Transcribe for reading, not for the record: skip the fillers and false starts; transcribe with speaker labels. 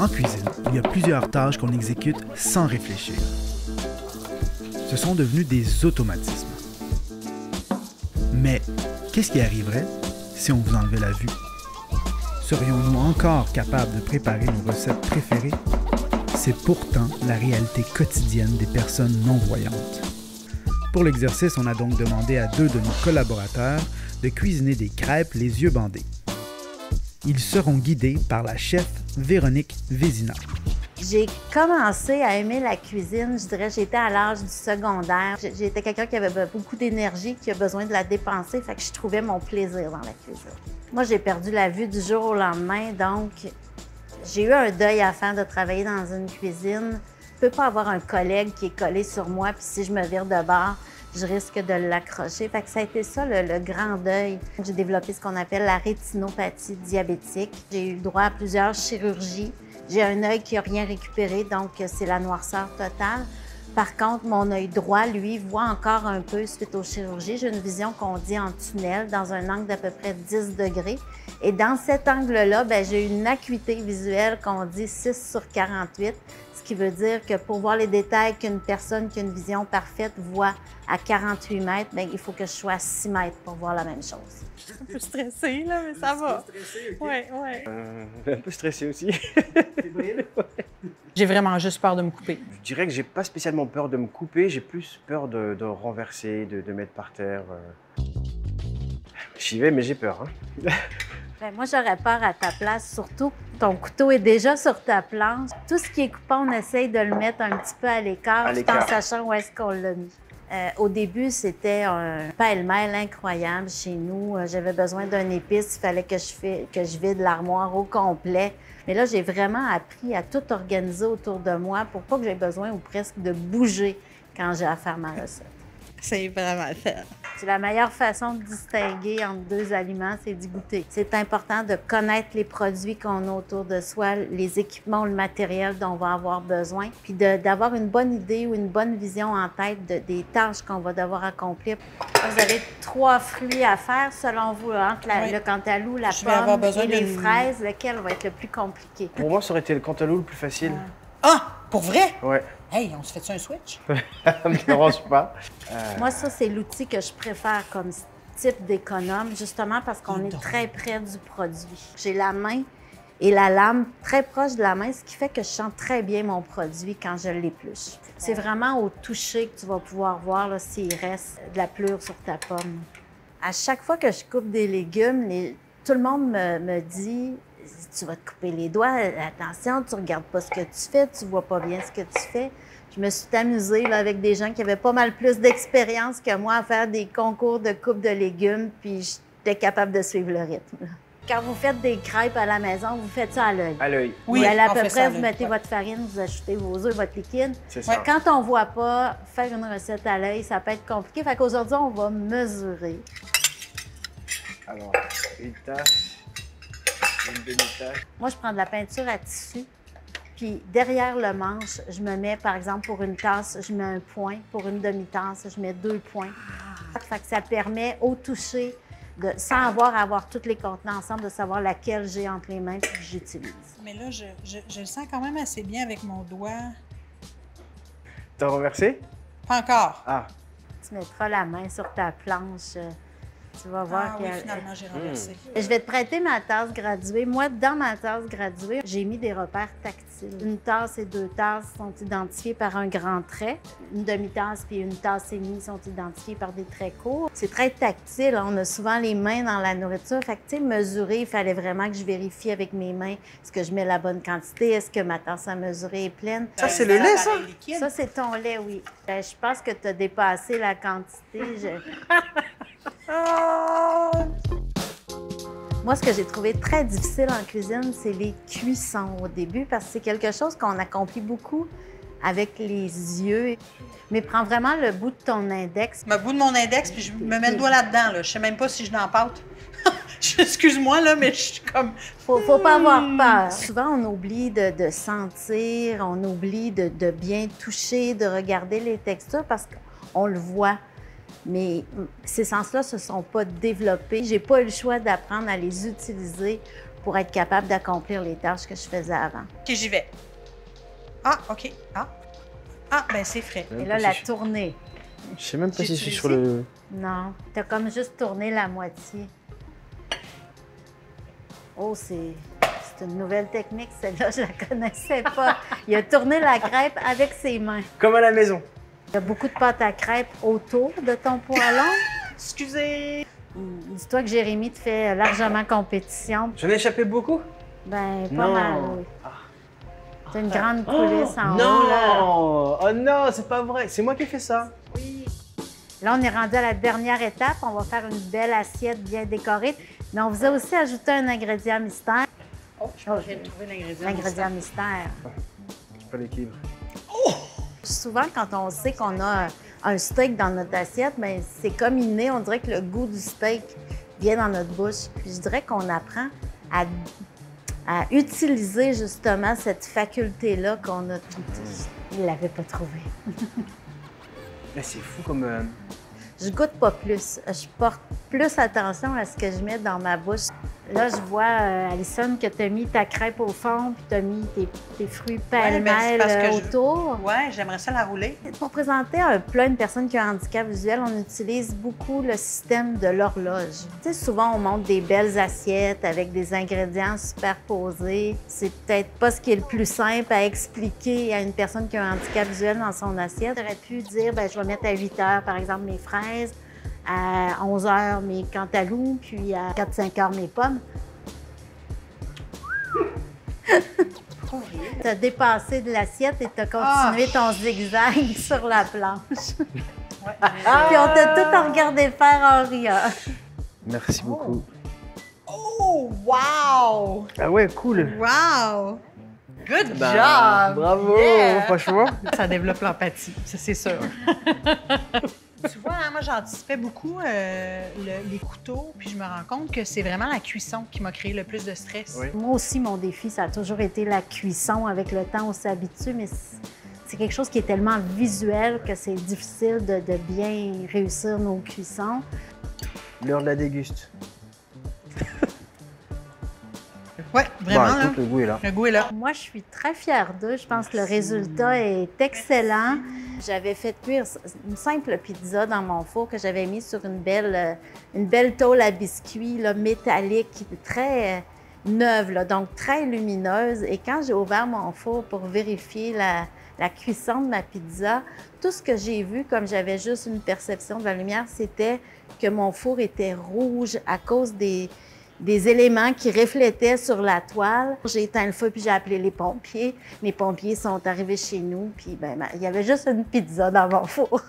Speaker 1: En cuisine, il y a plusieurs tâches qu'on exécute sans réfléchir. Ce sont devenus des automatismes. Mais qu'est-ce qui arriverait si on vous enlevait la vue? Serions-nous encore capables de préparer nos recettes préférées? C'est pourtant la réalité quotidienne des personnes non-voyantes. Pour l'exercice, on a donc demandé à 2 de nos collaborateurs de cuisiner des crêpes les yeux bandés. Ils seront guidés par la chef Véronique Vézina.
Speaker 2: J'ai commencé à aimer la cuisine, je dirais, j'étais à l'âge du secondaire. J'étais quelqu'un qui avait beaucoup d'énergie, qui a besoin de la dépenser, fait que je trouvais mon plaisir dans la cuisine. Moi, j'ai perdu la vue du jour au lendemain, donc j'ai eu un deuil à faire de travailler dans une cuisine. Je ne peux pas avoir un collègue qui est collé sur moi, puis si je me vire de bord, je risque de l'accrocher. Fait que ça a été ça, le grand deuil. J'ai développé ce qu'on appelle la rétinopathie diabétique. J'ai eu le droit à plusieurs chirurgies. J'ai un œil qui n'a rien récupéré, donc c'est la noirceur totale. Par contre, mon œil droit, lui, voit encore un peu suite aux chirurgies. J'ai une vision qu'on dit en tunnel, dans un angle d'à peu près 10 degrés. Et dans cet angle-là, j'ai une acuité visuelle qu'on dit 6 sur 48, ce qui veut dire que pour voir les détails qu'une personne qui a une vision parfaite voit à 48 mètres, il faut que je sois à 6 mètres pour voir la même chose.
Speaker 3: Je suis un peu stressée, là, mais ça va.
Speaker 4: Stressée, OK.
Speaker 3: Ouais.
Speaker 4: Un peu stressé aussi.
Speaker 1: Fébrile?
Speaker 3: J'ai vraiment juste peur de me couper.
Speaker 4: Je dirais que j'ai pas spécialement peur de me couper, j'ai plus peur de renverser, de mettre par terre. J'y vais, mais j'ai peur. Hein.
Speaker 2: Moi, j'aurais peur à ta place, surtout ton couteau est déjà sur ta planche. Tout ce qui est coupant, on essaye de le mettre un petit peu à l'écart, tout en sachant où est-ce qu'on l'a mis. Au début, c'était un pêle-mêle incroyable chez nous. J'avais besoin d'un épice, il fallait que je vide l'armoire au complet. Mais là, j'ai vraiment appris à tout organiser autour de moi pour pas que j'aie besoin ou presque de bouger quand j'ai à faire ma recette.
Speaker 3: C'est vraiment fait.
Speaker 2: C'est la meilleure façon de distinguer entre 2 aliments, c'est d'y goûter. C'est important de connaître les produits qu'on a autour de soi, les équipements, le matériel dont on va avoir besoin, puis d'avoir une bonne idée ou une bonne vision en tête des tâches qu'on va devoir accomplir. Vous avez 3 fruits à faire, selon vous, entre le cantaloupe, la pomme et les fraises, lequel va être le plus compliqué?
Speaker 4: Pour moi, ça aurait été le cantaloupe le plus facile.
Speaker 3: Ah! Pour vrai?
Speaker 4: Ouais.
Speaker 3: Hey, on se fait-tu un switch?
Speaker 4: Me dérange pas.
Speaker 2: Moi, ça, c'est l'outil que je préfère comme type d'économe, justement parce qu'on est très près du produit. J'ai la main et la lame très proche de la main, ce qui fait que je sens très bien mon produit quand je l'épluche. C'est vraiment au toucher que tu vas pouvoir voir s'il reste de la pelure sur ta pomme. À chaque fois que je coupe des légumes, tout le monde me dit « Tu vas te couper les doigts, attention, tu regardes pas ce que tu fais, tu vois pas bien ce que tu fais. » Je me suis amusée avec des gens qui avaient pas mal plus d'expérience que moi à faire des concours de coupe de légumes, puis j'étais capable de suivre le rythme. Quand vous faites des crêpes à la maison, vous faites ça à l'œil.
Speaker 4: À l'œil.
Speaker 2: Oui, à peu près, vous mettez votre farine, vous ajoutez vos œufs, votre liquide.
Speaker 4: C'est ça.
Speaker 2: Quand on voit pas, faire une recette à l'œil, ça peut être compliqué. Fait qu'aujourd'hui, on va mesurer.
Speaker 4: Alors, une tasse, une demi-tasse.
Speaker 2: Moi, je prends de la peinture à tissu. Puis derrière le manche, je me mets, par exemple, pour une tasse, je mets un point. Pour une demi-tasse, je mets 2 points. Fait que ça permet au toucher, sans avoir tous les contenants ensemble, de savoir laquelle j'ai entre les mains et que j'utilise.
Speaker 3: Mais là, je le sens quand même assez bien avec mon doigt.
Speaker 4: T'as renversé?
Speaker 3: Pas encore.
Speaker 4: Ah.
Speaker 2: Tu mettras la main sur ta planche. Tu vas voir
Speaker 3: oui, finalement, j'ai renversé.
Speaker 2: Je vais te prêter ma tasse graduée. Moi, dans ma tasse graduée, j'ai mis des repères tactiles. Une tasse et 2 tasses sont identifiées par un grand trait. Une demi-tasse puis une tasse et demie sont identifiées par des traits courts. C'est très tactile. On a souvent les mains dans la nourriture. Fait que, tu sais, mesurer, il fallait vraiment que je vérifie avec mes mains. Est-ce que je mets la bonne quantité? Est-ce que ma tasse à mesurer est pleine?
Speaker 4: Ça, c'est le lait, ça?
Speaker 2: Ça, c'est ton lait, oui. Je pense que tu as dépassé la quantité. Moi, ce que j'ai trouvé très difficile en cuisine, c'est les cuissons au début, parce que c'est quelque chose qu'on accomplit beaucoup avec les yeux. Mais prends vraiment le bout de ton index.
Speaker 3: Le bout de mon index, puis je me mets le doigt là-dedans. Là. Je sais même pas si je l'empâte. Excuse-moi, là, mais je suis comme...
Speaker 2: Faut pas avoir peur. Souvent, on oublie de sentir, on oublie de bien toucher, de regarder les textures, parce qu'on le voit. Mais ces sens-là ne se sont pas développés. J'ai pas eu le choix d'apprendre à les utiliser pour être capable d'accomplir les tâches que je faisais avant.
Speaker 3: OK, j'y vais. Ah, OK. Ah, ben c'est frais.
Speaker 2: Et là, la tournée.
Speaker 4: Je sais même pas si je suis
Speaker 3: J'ai-tu
Speaker 4: sur le...
Speaker 2: Non, t'as comme juste tourné la moitié. Oh, c'est une nouvelle technique, celle-là, je la connaissais pas. Il a tourné la crêpe avec ses mains.
Speaker 4: Comme à la maison.
Speaker 2: Il y a beaucoup de pâte à crêpes autour de ton poêlon.
Speaker 3: Excusez.
Speaker 2: Dis-toi que Jérémy te fait largement compétition.
Speaker 4: J'en ai échappé beaucoup?
Speaker 2: Ben, pas
Speaker 4: Non.
Speaker 2: mal, oui. T'as une grande coulisse en haut, là.
Speaker 4: Non! Oh non, c'est pas vrai. C'est moi qui ai fait ça.
Speaker 2: Oui. Là, on est rendu à la dernière étape. On va faire une belle assiette bien décorée. Mais on vous a aussi ajouté un ingrédient mystère.
Speaker 3: Oh, je viens de trouver l'ingrédient.
Speaker 2: L'ingrédient mystère.
Speaker 4: J'ai pas l'équilibre.
Speaker 2: Souvent, quand on sait qu'on a un steak dans notre assiette, bien, c'est comme inné. On dirait que le goût du steak vient dans notre bouche. Puis je dirais qu'on apprend à utiliser justement cette faculté-là qu'on a tous. Il ne l'avait pas trouvé.
Speaker 4: Mais c'est fou comme...
Speaker 2: Je goûte pas plus. Je porte plus attention à ce que je mets dans ma bouche. Là, je vois, Alison, que tu as mis ta crêpe au fond, puis tu as mis tes fruits pêle-mêle autour.
Speaker 3: Ouais, j'aimerais ça la rouler.
Speaker 2: Pour présenter un plat à une personne qui a un handicap visuel, on utilise beaucoup le système de l'horloge. Tu sais, souvent, on montre des belles assiettes avec des ingrédients superposés. C'est peut-être pas ce qui est le plus simple à expliquer à une personne qui a un handicap visuel dans son assiette. J'aurais pu dire, bien, je vais mettre à 8 heures, par exemple, mes fraises, à 11 heures mes cantaloupes, puis à 4-5 heures mes pommes. Tu as dépassé de l'assiette et tu as continué ton zigzag sur la planche.
Speaker 3: Ouais.
Speaker 2: Puis on t'a tout regardé faire en riant.
Speaker 4: Merci beaucoup.
Speaker 3: Oh, wow!
Speaker 4: Ah ouais, cool.
Speaker 3: Wow! Good
Speaker 4: Ben,
Speaker 3: job!
Speaker 4: bravo,
Speaker 3: Yeah!
Speaker 4: franchement.
Speaker 3: Ça développe l'empathie, ça c'est sûr. Tu vois, hein, moi j'anticipais beaucoup les couteaux, puis je me rends compte que c'est vraiment la cuisson qui m'a créé le plus de stress.
Speaker 4: Oui.
Speaker 2: Moi aussi, mon défi, ça a toujours été la cuisson. Avec le temps, on s'habitue, mais c'est quelque chose qui est tellement visuel que c'est difficile de bien réussir nos cuissons.
Speaker 4: L'heure de la déguste.
Speaker 3: Ouais, vraiment.
Speaker 4: Bon, écoute, le goût est là.
Speaker 3: Le goût est là.
Speaker 2: Moi, je suis très fière d'eux. Je pense que le résultat est excellent. J'avais fait cuire une simple pizza dans mon four que j'avais mis sur une belle tôle à biscuits là, métallique, très neuve, là, donc très lumineuse. Et quand j'ai ouvert mon four pour vérifier la cuisson de ma pizza, tout ce que j'ai vu, comme j'avais juste une perception de la lumière, c'était que mon four était rouge à cause des éléments qui reflétaient sur la toile. J'ai éteint le feu puis j'ai appelé les pompiers. Les pompiers sont arrivés chez nous puis il y avait juste une pizza dans mon four.